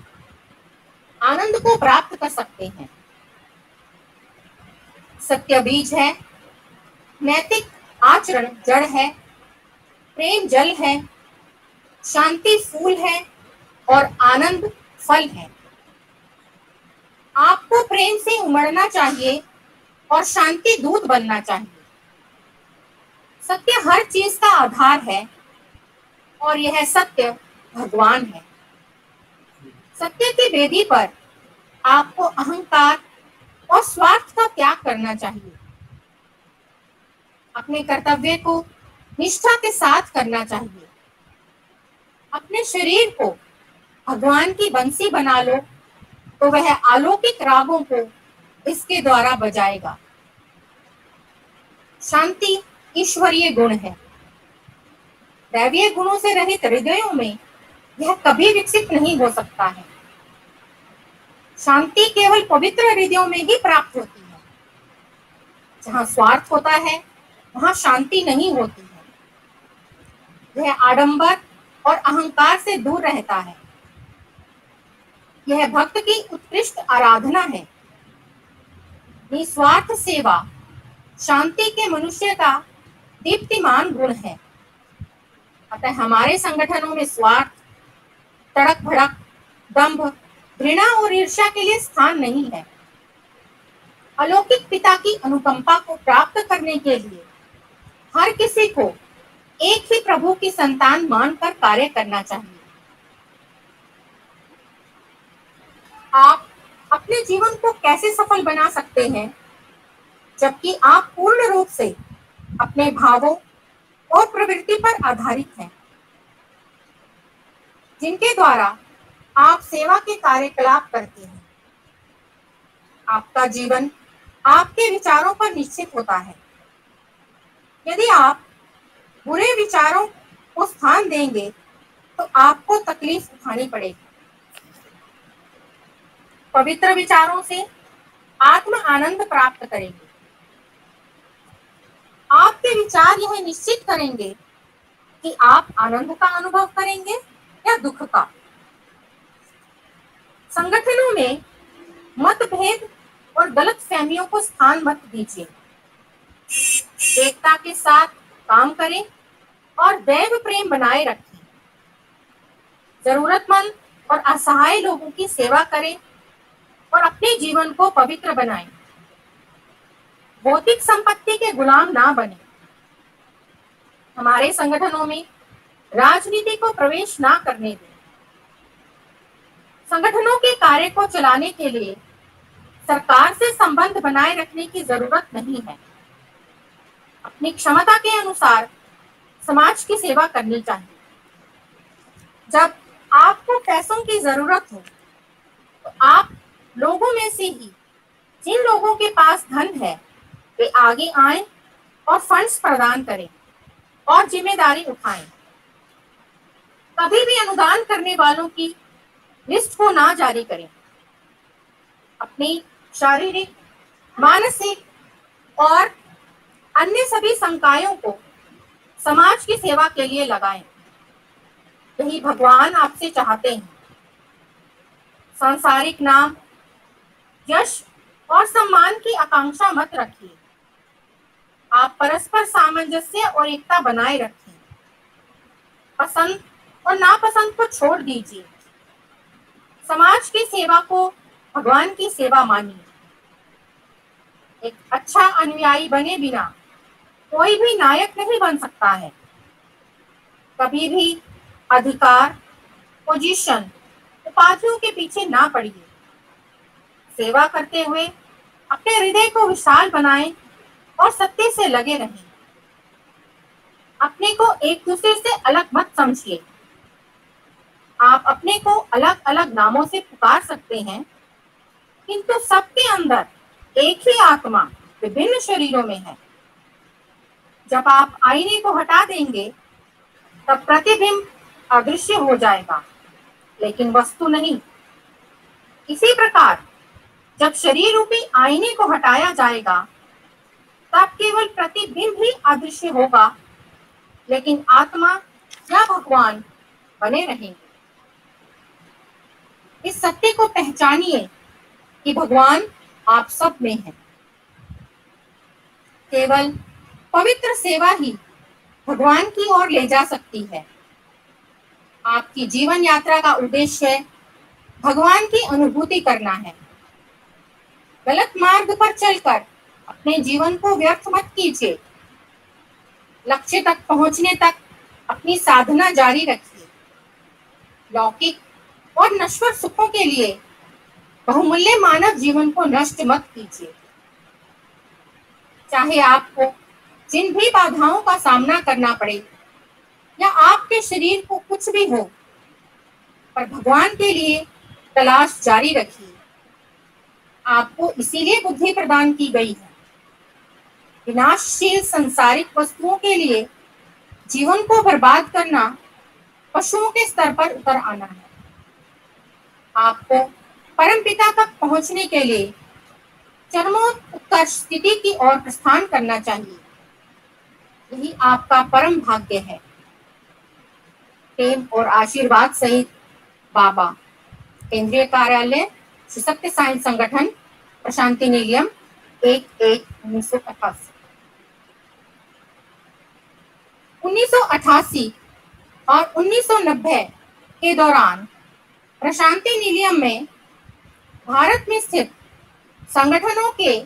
आनंद को प्राप्त कर सकते हैं। सत्य बीज है, नैतिक आचरण जड़ है, प्रेम जल है, शांति फूल है और आनंद फल है। आपको प्रेम से उमड़ना चाहिए और शांति दूत बनना चाहिए। सत्य हर चीज का आधार है और यह सत्य भगवान है। सत्य की वेदी पर आपको अहंकार और स्वार्थ का त्याग करना चाहिए। अपने कर्तव्य को निष्ठा के साथ करना चाहिए। अपने शरीर को भगवान की बंसी बना लो, तो वह अलौकिक रागों को इसके द्वारा बजाएगा। शांति ईश्वरीय गुण है। दैवीय गुणों से रहित हृदयों में यह कभी विकसित नहीं हो सकता है। शांति केवल पवित्र हृदयों में ही प्राप्त होती है। जहाँ स्वार्थ होता है, वहाँ शांति नहीं होती है। यह आडंबर और अहंकार से दूर रहता है। यह भक्त की उत्कृष्ट आराधना है। निस्वार्थ सेवा शांति के मनुष्य का दीप्तिमान गुण है। अतः हमारे संगठनों में स्वार्थ, तड़क भड़क, दंभ, घृणा और ईर्ष्या के लिए स्थान नहीं है। अलौकिक पिता की अनुकंपा को प्राप्त करने के लिए हर किसी को एक ही प्रभु की संतान मानकर कार्य करना चाहिए। आप अपने जीवन को कैसे सफल बना सकते हैं, जबकि आप पूर्ण रूप से अपने भावों और प्रवृत्ति पर आधारित हैं, जिनके द्वारा आप सेवा के कार्यकलाप करते हैं। आपका जीवन आपके विचारों पर निश्चित होता है। यदि आप बुरे विचारों को स्थान देंगे तो आपको तकलीफ उठानी पड़ेगी। पवित्र विचारों से आत्म आनंद प्राप्त करेंगे। आपके विचार यह निश्चित करेंगे कि आप आनंद का अनुभव करेंगे या दुख का। संगठनों में मतभेद और गलतफहमियों को स्थान मत दीजिए। एकता के साथ काम करें और दैव प्रेम बनाए रखें। जरूरतमंद और असहाय लोगों की सेवा करें और अपने जीवन को पवित्र बनाएं। भौतिक संपत्ति के गुलाम ना बने। हमारे संगठनों में राजनीति को प्रवेश ना करने दें। संगठनों के कार्य को चलाने के लिए सरकार से संबंध बनाए रखने की जरूरत नहीं है। अपनी क्षमता के अनुसार समाज की सेवा करनी चाहिए। जब आपको पैसों की जरूरत हो तो आप लोगों में से ही जिन लोगों के पास धन है वे आगे आएं और फंड्स प्रदान करें और जिम्मेदारी उठाएं। कभी भी अनुदान करने वालों की लिस्ट को ना जारी करें। अपनी शारीरिक, मानसिक और अन्य सभी संकायों को समाज की सेवा के लिए लगाएं। यही भगवान आपसे चाहते हैं। सांसारिक नाम, यश और सम्मान की आकांक्षा मत रखिए। आप परस्पर सामंजस्य और एकता बनाए रखें। पसंद और नापसंद को छोड़ दीजिए। समाज की सेवा को भगवान की सेवा मानिए। एक अच्छा अनुयायी बने बिना कोई भी नायक नहीं बन सकता है। कभी भी अधिकार, पोजीशन, उपाधियों के पीछे ना पड़िए। सेवा करते हुए अपने हृदय को विशाल बनाएं और सत्य से लगे रहें। अपने को एक दूसरे से अलग मत समझिए। आप अपने को अलग अलग नामों से पुकार सकते हैं, किंतु सबके अंदर एक ही आत्मा विभिन्न शरीरों में है। जब आप आईने को हटा देंगे तब प्रतिबिंब अदृश्य हो जाएगा, लेकिन वस्तु नहीं। इसी प्रकार जब शरीर रूपी आईने को हटाया जाएगा तब केवल प्रतिबिंब ही अदृश्य होगा, लेकिन आत्मा या भगवान बने रहेंगे। इस सत्य को पहचानिए कि भगवान आप सब में है। केवल पवित्र सेवा ही भगवान की ओर ले जा सकती है। आपकी जीवन यात्रा का उद्देश्य भगवान की अनुभूति करना है। गलत मार्ग पर चलकर अपने जीवन को व्यर्थ मत कीजिए। लक्ष्य तक पहुंचने तक अपनी साधना जारी रखिए। लौकिक और नश्वर सुखों के लिए बहुमूल्य मानव जीवन को नष्ट मत कीजिए। चाहे आपको जिन भी बाधाओं का सामना करना पड़े या आपके शरीर को कुछ भी हो, पर भगवान के लिए तलाश जारी रखिए। आपको इसीलिए बुद्धि प्रदान की गई है। विनाशशील संसारिक वस्तुओं के लिए जीवन को बर्बाद करना पशुओं के स्तर पर उतर आना है। आपको परमपिता तक पहुंचने के लिए चरमोत्कर्ष स्थिति की ओर प्रस्थान करना चाहिए। यही आपका परम भाग्य है। प्रेम और आशीर्वाद सहित बाबा, केंद्रीय कार्यालय श्री सत्य साई संगठन, प्रशांति निलयम, 1/1/1988। 1988 और 1990 के दौरान प्रशांति निलयम में भारत में स्थित संगठनों के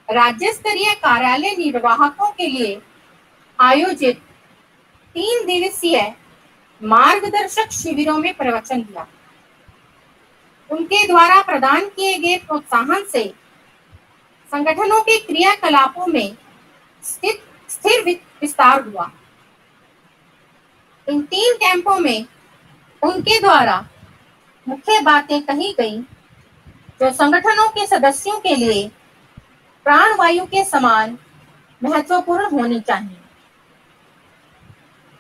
राज्य स्तरीय कार्यालय निर्वाहकों के लिए आयोजित 3 दिवसीय मार्गदर्शक शिविरों में प्रवचन दिया। उनके द्वारा प्रदान किए गए प्रोत्साहन से संगठनों के क्रियाकलापों में स्थिर विस्तार हुआ। इन 3 कैंपों में उनके द्वारा मुख्य बातें कही गई जो संगठनों के सदस्यों के लिए प्राणवायु के समान महत्वपूर्ण होनी चाहिए।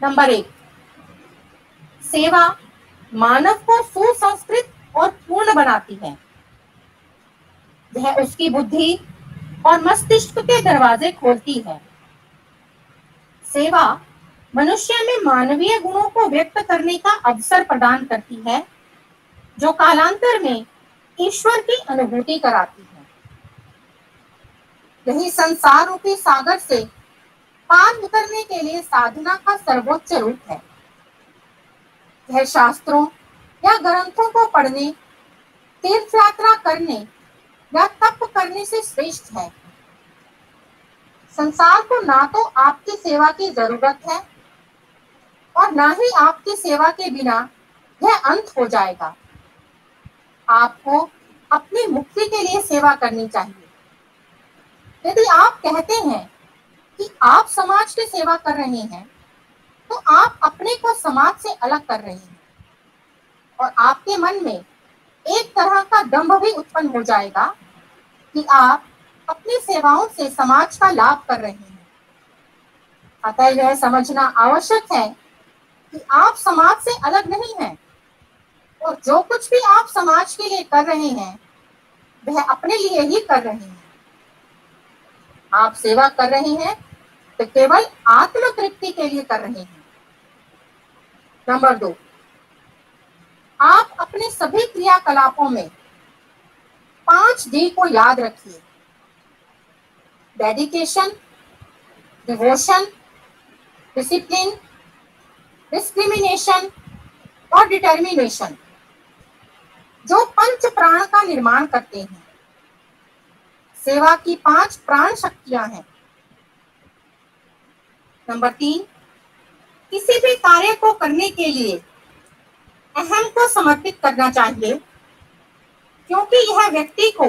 नंबर 1, सेवा मानव को सुसंस्कृत और पूर्ण बनाती है। यह उसकी बुद्धि और मस्तिष्क के दरवाजे खोलती है। सेवा मनुष्य में मानवीय गुणों को व्यक्त करने का अवसर प्रदान करती है जो कालांतर में ईश्वर की अनुभूति कराती है। यही संसार रूपी सागर से पार उतरने के लिए साधना का सर्वोच्च रूप है। यह शास्त्रों या ग्रंथों को पढ़ने, तीर्थ यात्रा करने या तप करने से श्रेष्ठ है। संसार को ना तो आपकी सेवा की जरूरत है और ना ही आपकी सेवा के बिना यह अंत हो जाएगा। आपको अपनी मुक्ति के लिए सेवा करनी चाहिए। यदि आप कहते हैं कि आप समाज की सेवा कर रहे हैं तो आप अपने को समाज से अलग कर रहे हैं और आपके मन में एक तरह का दंभ भी उत्पन्न हो जाएगा कि आप अपनी सेवाओं से समाज का लाभ कर रहे हैं। अतः यह समझना आवश्यक है कि आप समाज से अलग नहीं हैं और जो कुछ भी आप समाज के लिए कर रहे हैं वह अपने लिए ही कर रहे हैं। आप सेवा कर रहे हैं तो केवल आत्म तृप्ति के लिए कर रहे हैं। नंबर 2, आप अपने सभी क्रियाकलापों में 5D को याद रखिए। डेडिकेशन, डिवोशन, डिसिप्लिन, डिस्क्रिमिनेशन और डिटर्मिनेशन, जो 5 प्राण का निर्माण करते हैं। सेवा की 5 प्राण शक्तियां हैं। नंबर 3, किसी भी कार्य को करने के लिए अहम को समर्पित करना चाहिए क्योंकि यह व्यक्ति को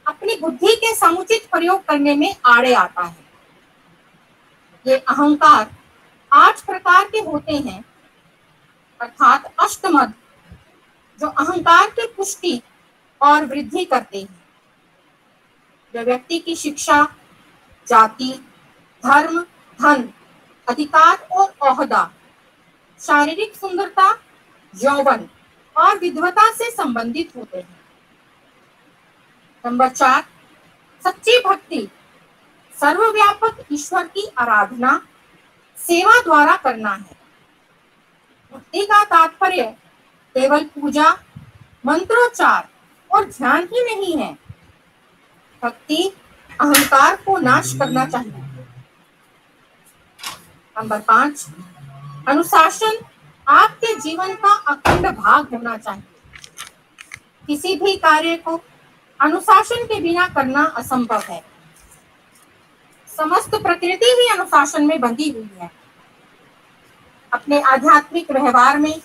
अपनी बुद्धि के समुचित प्रयोग करने में आड़े आता है। ये अहंकार 8 प्रकार के होते हैं, अर्थात अष्टमद, जो अहंकार की पुष्टि और वृद्धि करते हैं। वे व्यक्ति की शिक्षा, जाति, धर्म, धन, अधिकार और ओहदा, शारीरिक सुंदरता, यौवन और विधवता से संबंधित होते हैं। नंबर 4, सच्ची भक्ति सर्वव्यापक ईश्वर की आराधना सेवा द्वारा करना है। भक्ति का तात्पर्य केवल पूजा, मंत्रोच्चार और ध्यान ही नहीं है। भक्ति अहंकार को नाश करना चाहिए। नंबर 5, अनुशासन आपके जीवन का अखंड भाग होना चाहिए। किसी भी कार्य को अनुशासन के बिना करना असंभव है। समस्त प्रकृति ही अनुशासन में बंधी हुई है। अपने आध्यात्मिक व्यवहार में,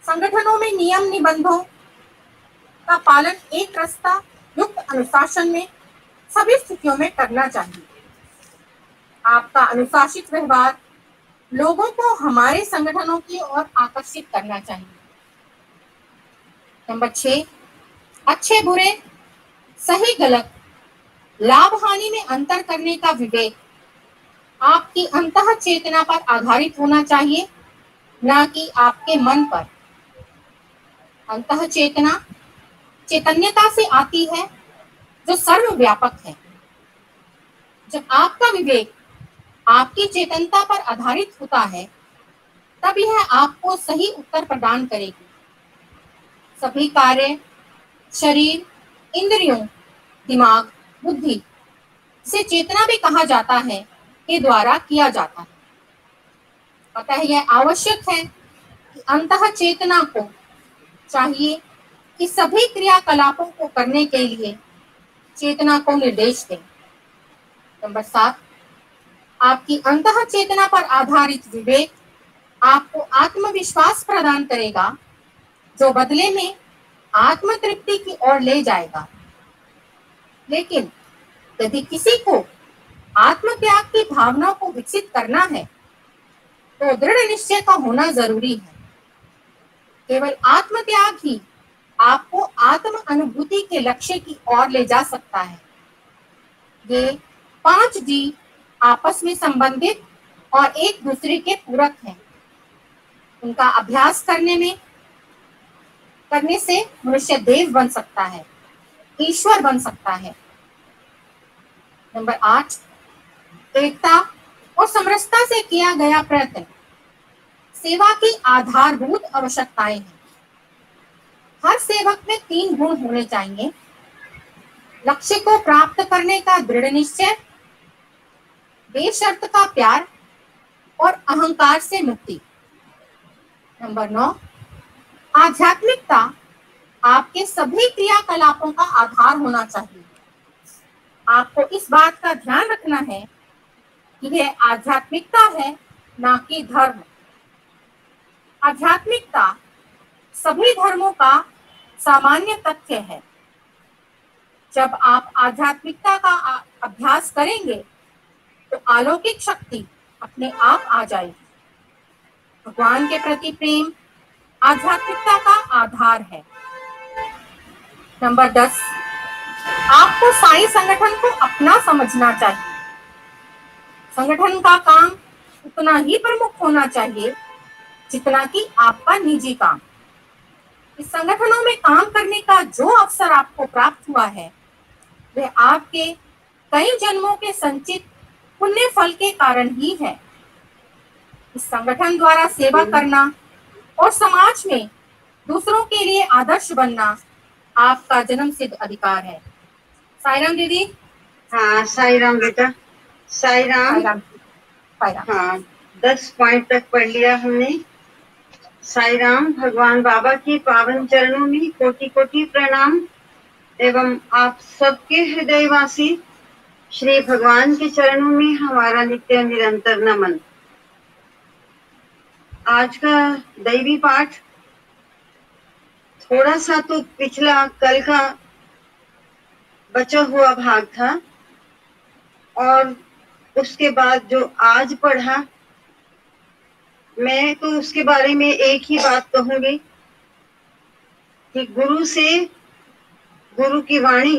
संगठनों में नियम निबंधों का पालन एक रास्ता युक्त अनुशासन में सभी स्थितियों में करना चाहिए। आपका अनुशासित व्यवहार लोगों को हमारे संगठनों की ओर आकर्षित करना चाहिए। नंबर 6, अच्छे बुरे, सही गलत, लाभ हानि में अंतर करने का विवेक आपकी अंतः चेतना पर आधारित होना चाहिए, ना कि आपके मन पर। अंतः चेतना चैतन्यता से आती है जो सर्वव्यापक है। जब आपका विवेक आपकी चेतनता पर आधारित होता है तब यह आपको सही उत्तर प्रदान करेगी। सभी कार्य शरीर, इंद्रियों, दिमाग, बुद्धि, इसे चेतना भी कहा जाता है, के द्वारा किया जाता है। अतः यह आवश्यक है कि अंतः चेतना को चाहिए कि सभी क्रियाकलापों को करने के लिए चेतना को निर्देश दें। नंबर 7, आपकी अंतः चेतना पर आधारित विवेक आपको आत्मविश्वास प्रदान करेगा जो बदले में आत्म तृप्ति की ओर ले जाएगा। लेकिन यदि किसी को आत्म त्याग की भावना को विकसित करना है तो दृढ़ निश्चय का होना जरूरी है। केवल आत्म त्याग ही आपको आत्म अनुभूति के लक्ष्य की ओर ले जा सकता है। ये 5 जी आपस में संबंधित और एक दूसरे के पूरक हैं। उनका अभ्यास करने से मनुष्य देव बन सकता है, ईश्वर बन सकता है। नंबर 8, एकता और समरसता से किया गया प्रयत्न सेवा की आधारभूत आवश्यकताएं हैं। हर सेवक में 3 गुण होने चाहिए: लक्ष्य को प्राप्त करने का दृढ़ निश्चय, बेशर्त का प्यार और अहंकार से मुक्ति। नंबर 9, आध्यात्मिकता आपके सभी क्रियाकलापों का आधार होना चाहिए। आपको इस बात का ध्यान रखना है कि यह आध्यात्मिकता है, ना कि धर्म। आध्यात्मिकता सभी धर्मों का सामान्य तथ्य है। जब आप आध्यात्मिकता का अभ्यास करेंगे तो अलौकिक शक्ति अपने आप आ जाएगी। भगवान के प्रति प्रेम आध्यात्मिकता का आधार है। नंबर 10, आपको साई संगठन को अपना समझना चाहिए। संगठन का काम उतना ही प्रमुख होना चाहिए जितना कि आपका निजी काम। इस संगठनों में काम करने का जो अवसर आपको प्राप्त हुआ है वह आपके कई जन्मों के संचित पुण्य फल के कारण ही है। इस संगठन द्वारा सेवा करना और समाज में दूसरों के लिए आदर्श बनना आपका जन्म सिद्ध अधिकार है। साईराम दीदी। हाँ, साईराम बेटा, साईराम। साईराम। हाँ, 10 पॉइंट तक पढ़ लिया हमने। साईराम। भगवान बाबा के पावन चरणों में कोटि कोटि प्रणाम एवं आप सबके हृदयवासी श्री भगवान के चरणों में हमारा नित्य निरंतर नमन। आज का दैवी पाठ थोड़ा सा तो पिछला कल का बचा हुआ भाग था और उसके बाद जो आज पढ़ा, मैं तो उसके बारे में एक ही बात कहूंगी कि गुरु से गुरु की वाणी,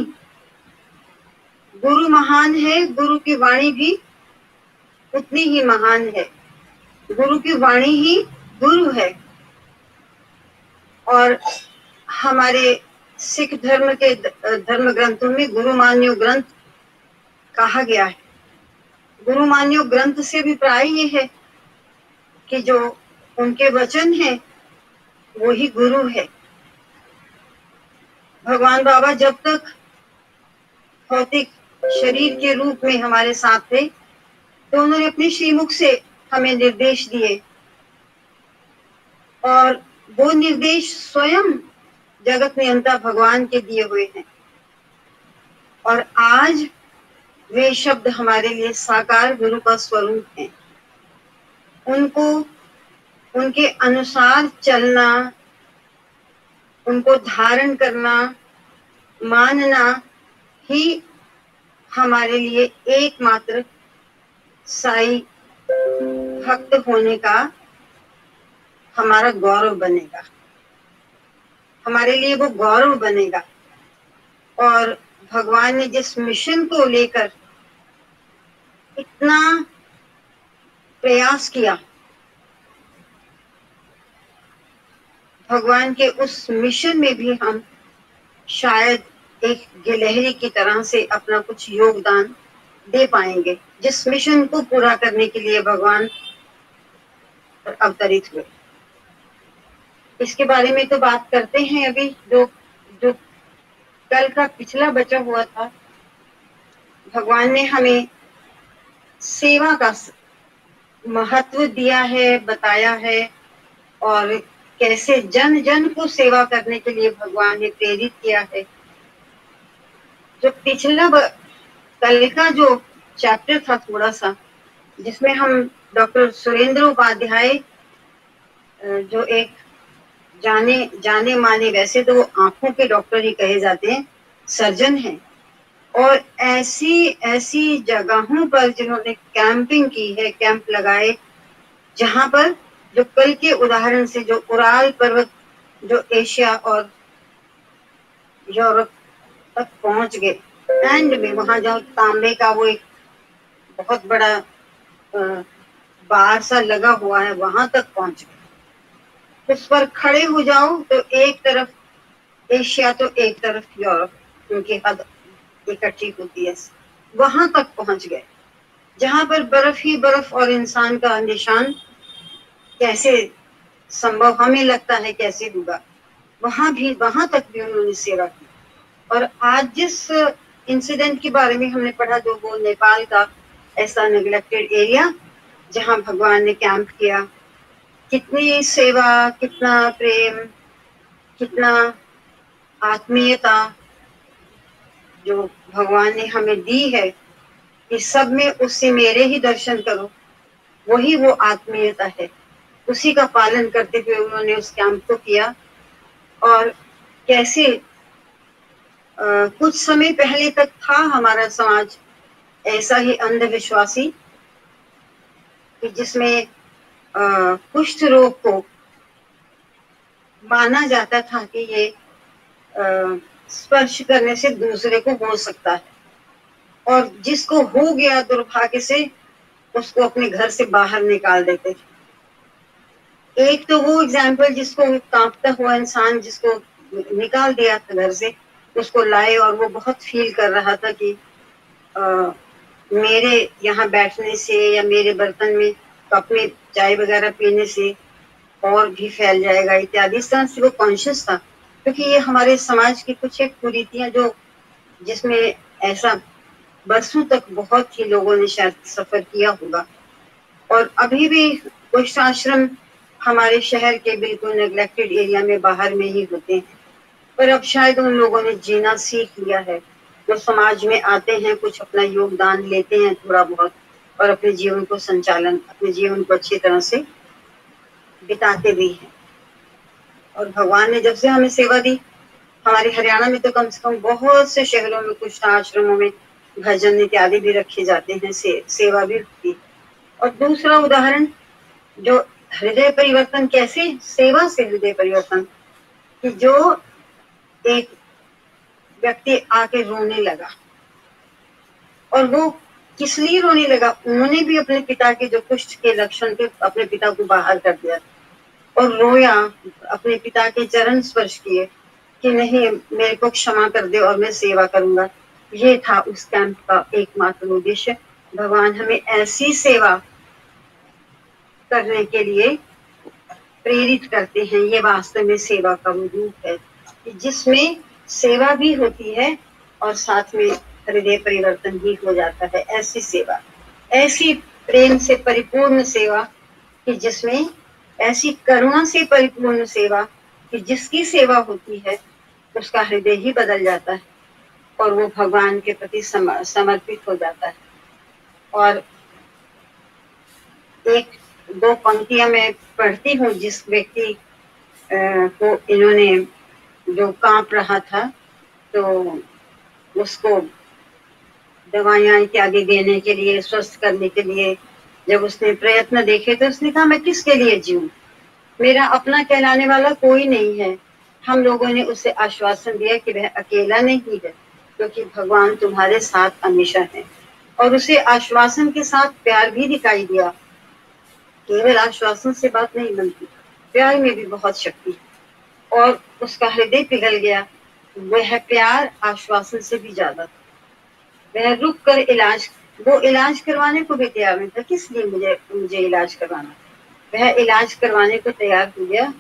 गुरु महान है, गुरु की वाणी भी उतनी ही महान है। गुरु की वाणी ही गुरु है। और हमारे सिख धर्म के धर्म ग्रंथों में गुरु मान्यो ग्रंथ कहा गया है। गुरु मान्यो ग्रंथ से भी प्राय ये है कि जो उनके वचन है वो ही गुरु है। भगवान बाबा जब तक भौतिक शरीर के रूप में हमारे साथ थे तो उन्होंने अपने श्रीमुख से हमें निर्देश दिए और वो निर्देश स्वयं जगत नियंता भगवान के दिए हुए हैं। और आज वे शब्द हमारे लिए साकार गुरु का स्वरूप है। उनको, उनके अनुसार चलना, उनको धारण करना, मानना ही हमारे लिए एकमात्र साई भक्त होने का हमारा गौरव बनेगा। हमारे लिए वो गौरव बनेगा। और भगवान ने जिस मिशन को लेकर इतना प्रयास किया, भगवान के उस मिशन में भी हम शायद एक गिलहरी की तरह से अपना कुछ योगदान दे पाएंगे, जिस मिशन को पूरा करने के लिए भगवान अवतरित हुए। इसके बारे में तो बात करते हैं अभी। जो कल का पिछला बचा हुआ था, भगवान ने हमें सेवा का महत्व दिया है, बताया है और कैसे जन जन को सेवा करने के लिए भगवान ने प्रेरित किया है। जो पिछला कल का जो चैप्टर था थोड़ा सा, जिसमें हम डॉक्टर सुरेंद्र उपाध्याय जो एक जाने जाने माने, वैसे तो वो आंखों के डॉक्टर ही कहे जाते हैं, सर्जन हैं। और ऐसी ऐसी जगहों पर जिन्होंने कैंपिंग की है, कैंप लगाए, जहां पर जो कल के उदाहरण से जो उराल पर्वत जो एशिया और यूरोप तक पहुंच गए, एंड में वहां जाओ तांबे का वो एक बहुत बड़ा बार सा लगा हुआ है, वहां तक पहुंच गए। उस पर खड़े हो जाओ तो एक तरफ एशिया तो एक तरफ यूरोप, क्योंकि हद इकट्ठी होती है, वहां तक पहुंच गए, जहां पर बर्फ ही बर्फ और इंसान का निशान कैसे संभव हमें लगता है कैसे होगा, वहां तक भी उन्होंने सेवा की। और आज जिस इंसिडेंट के बारे में हमने पढ़ा, जो वो नेपाल का ऐसा नेग्लेक्टेड एरिया जहां भगवान ने कैंप किया, कितनी सेवा, कितना प्रेम, कितना आत्मीयता जो भगवान ने हमें दी है कि सब में उससे मेरे ही दर्शन करो, वही वो आत्मीयता है। उसी का पालन करते हुए उन्होंने उस कैंप को किया। और कैसे कुछ समय पहले तक था हमारा समाज ऐसा ही अंधविश्वासी, कि जिसमें कुष्ठ रोग को माना जाता था कि ये स्पर्श करने से दूसरे को हो सकता है, और जिसको हो गया दुर्भाग्य से उसको अपने घर से बाहर निकाल देते थे। एक तो वो एग्जाम्पल, जिसको कांपता हुआ इंसान जिसको निकाल दिया था घर से, उसको लाए और वो बहुत फील कर रहा था कि मेरे यहाँ बैठने से या मेरे बर्तन में कप में चाय वगैरह पीने से और भी फैल जाएगा इत्यादि। इस तरह से वो कॉन्शियस था, क्योंकि ये हमारे समाज की कुछ एक कुरीतियां जो जिसमें ऐसा बरसों तक बहुत ही लोगों ने शायद सफर किया होगा। और अभी भी कुछ आश्रम हमारे शहर के बिल्कुल नेग्लेक्टेड एरिया में बाहर में ही होते हैं, पर अब शायद उन लोगों ने जीना सीख लिया है, जो समाज में आते हैं, कुछ अपना योगदान लेते हैं थोड़ा बहुत, और अपने जीवन को संचालन, अपने जीवन को अच्छी तरह से बिताते भी हैं। और भगवान ने जब से हमें सेवा दी, हमारे हरियाणा में तो कम से कम बहुत से शहरों में कुछ आश्रमों में भजन इत्यादि भी रखे जाते हैं, सेवा भी होती है। और दूसरा उदाहरण, जो हृदय परिवर्तन, कैसे सेवा से हृदय परिवर्तन, कि जो एक व्यक्ति आके रोने लगा, और वो किस लिए रोने लगा, उन्होंने भी अपने पिता के जो कुष्ठ के लक्षण थे अपने पिता को बाहर कर दिया और रोया, अपने पिता के चरण स्पर्श किए कि नहीं, मेरे को क्षमा कर दे और मैं सेवा करूंगा। ये था उस कैंप का एकमात्र उद्देश्य। भगवान हमें ऐसी सेवा करने के लिए प्रेरित करते हैं। ये वास्तव में सेवा का वो रूप है, जिसमें सेवा भी होती है और साथ में हृदय परिवर्तन भी हो जाता है। ऐसी सेवा, ऐसी प्रेम से परिपूर्ण सेवा, कि जिसमें ऐसी करुणा से परिपूर्ण सेवा, कि जिसकी सेवा होती है उसका हृदय ही बदल जाता है और वो भगवान के प्रति समर्पित हो जाता है। और एक दो पंक्तियां मैं पढ़ती हूँ, जिस व्यक्ति को इन्होंने जो कांप रहा था, तो उसको दवाइयां इत्यादि देने के लिए, स्वस्थ करने के लिए जब उसने प्रयत्न देखे, तो उसने कहा मैं किसके लिए जीऊं, मेरा अपना कहलाने वाला कोई नहीं है। हम लोगों ने उसे आश्वासन दिया कि वह अकेला नहीं है, क्योंकि भगवान तुम्हारे साथ हमेशा है। और उसे आश्वासन के साथ प्यार भी दिखाई दिया। केवल आश्वासन से बात नहीं बनती, प्यार में भी बहुत शक्ति है। और उसका हृदय पिघल गया। वह प्यार आश्वासन से भी ज्यादा था। वह रुक कर वो इलाज करवाने को भी तैयार नहीं था। किस लिए मुझे इलाज करवाना? वह इलाज करवाने को तैयार हो गया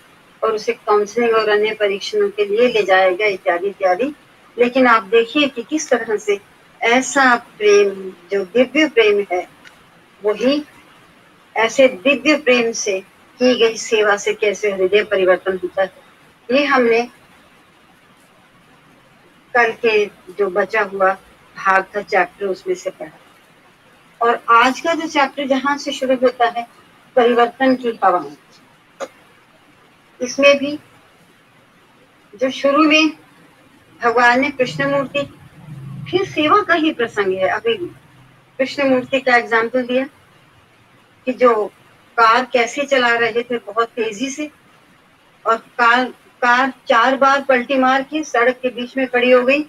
और उसे काउंसलिंग और अन्य परीक्षणों के लिए ले जाया गया इत्यादि इत्यादि। लेकिन आप देखिए कि किस तरह से ऐसा प्रेम, जो दिव्य प्रेम है, वही ऐसे दिव्य प्रेम से की गई सेवा से कैसे हृदय परिवर्तन होता है। ये हमने कल के जो बचा हुआ भाग का चैप्टर उसमें से पढ़ा। और आज का जो चैप्टर जहां से शुरू होता है, परिवर्तन की हवाएं, इसमें भी जो शुरू में भगवान ने कृष्ण मूर्ति, फिर सेवा का ही प्रसंग है। अभी कृष्ण मूर्ति का एग्जाम्पल दिया कि जो कार कैसे चला रहे थे बहुत तेजी से, और कार 4 बार पलटी मार के सड़क के बीच में खड़ी हो गई,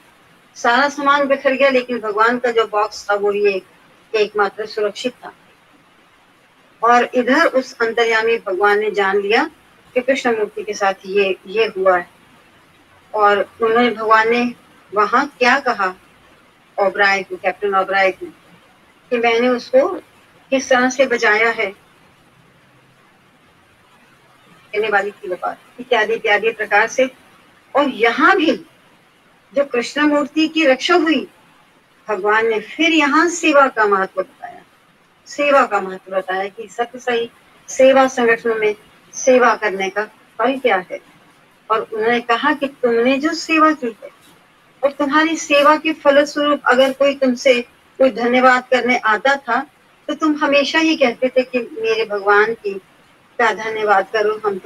सारा सामान बिखर गया, लेकिन भगवान का जो बॉक्स था वो ये एकमात्र सुरक्षित था। और इधर उस अंतर्यामी भगवान ने जान लिया कि कृष्ण मूर्ति के साथ ये हुआ है, और उन्होंने भगवान ने वहां क्या कहा ओबराय को, कैप्टन ओबराय को, कि मैंने उसको किस तरह से बचाया है, कहने वाली थी वो बात, इत्यादि इत्यादि प्रकार से। और यहाँ भी जो कृष्ण मूर्ति की रक्षा हुई, भगवान ने फिर यहाँ सेवा का महत्व बताया, सेवा का महत्व बताया कि सत्य सही सेवा संगठनों में सेवा करने का फल क्या है। और उन्होंने कहा कि तुमने जो सेवा की है और तुम्हारी सेवा के फलस्वरूप अगर कोई तुमसे कोई धन्यवाद करने आता था तो तुम हमेशा ही कहते थे कि मेरे भगवान की का धन्यवाद करो, हम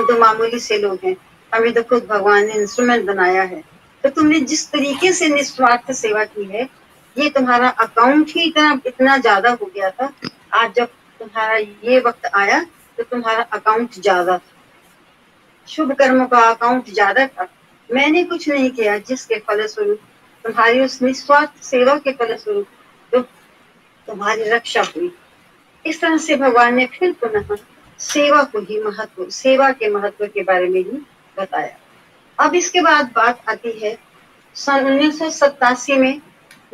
तो मामूली से लोग हैं, हमें तो खुद भगवान ने इंस्ट्रूमेंट बनाया है। तो तुमने जिस तरीके से निस्वार्थ सेवा की है, ये तुम्हारा अकाउंट ही इतना ज्यादा हो गया था। आज जब तुम्हारा ये वक्त आया तो तुम्हारा अकाउंट ज्यादा था, शुभ कर्मों का अकाउंट ज्यादा था। मैंने कुछ नहीं किया, जिसके फलस्वरूप तुम्हारी उस निस्वार्थ सेवा के फलस्वरूप तो तुम्हारी रक्षा हुई। इस तरह से भगवान ने फिर पुनः सेवा को ही महत्व, सेवा के महत्व के बारे में ही बताया। अब इसके बाद बात आती है सन 1987 में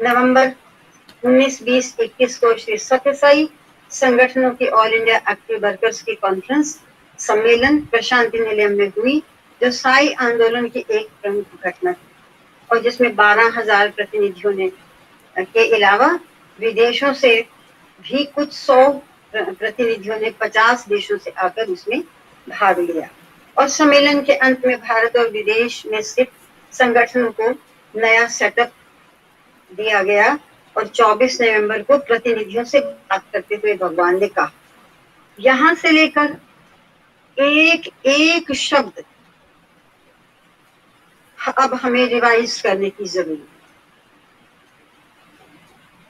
नवंबर 19, 20, 21 को श्री सत्य साई संगठनों की ऑल इंडिया एक्टिव वर्कर्स की कॉन्फ्रेंस सम्मेलन प्रशांति निलयम में हुई, जो साई आंदोलन की एक प्रमुख घटना थी, और जिसमें 12,000 प्रतिनिधियों ने के अलावा विदेशों से भी कुछ 100 प्रतिनिधियों ने 50 देशों से आकर उसमें भाग लिया। और सम्मेलन के अंत में भारत और विदेश में स्थित संगठनों को नया सेटअप दिया गया, और 24 नवंबर को प्रतिनिधियों से बात करते हुए भगवान ने कहा, यहां से लेकर एक एक शब्द अब हमें रिवाइज करने की जरूरत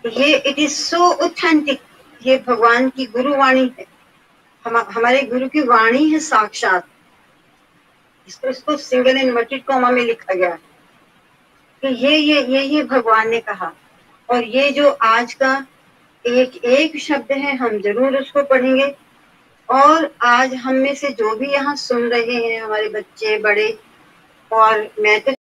है। ये इट इज सो ऑथेंटिक, ये भगवान की गुरुवाणी है, हमारे गुरु की वाणी है साक्षात। इसको सिंगल इन्वर्टेड कॉमा में लिखा गया है कि ये भगवान ने कहा। और ये जो आज का एक एक शब्द है, हम जरूर उसको पढ़ेंगे। और आज हम में से जो भी यहाँ सुन रहे हैं, हमारे बच्चे बड़े, और मैं तो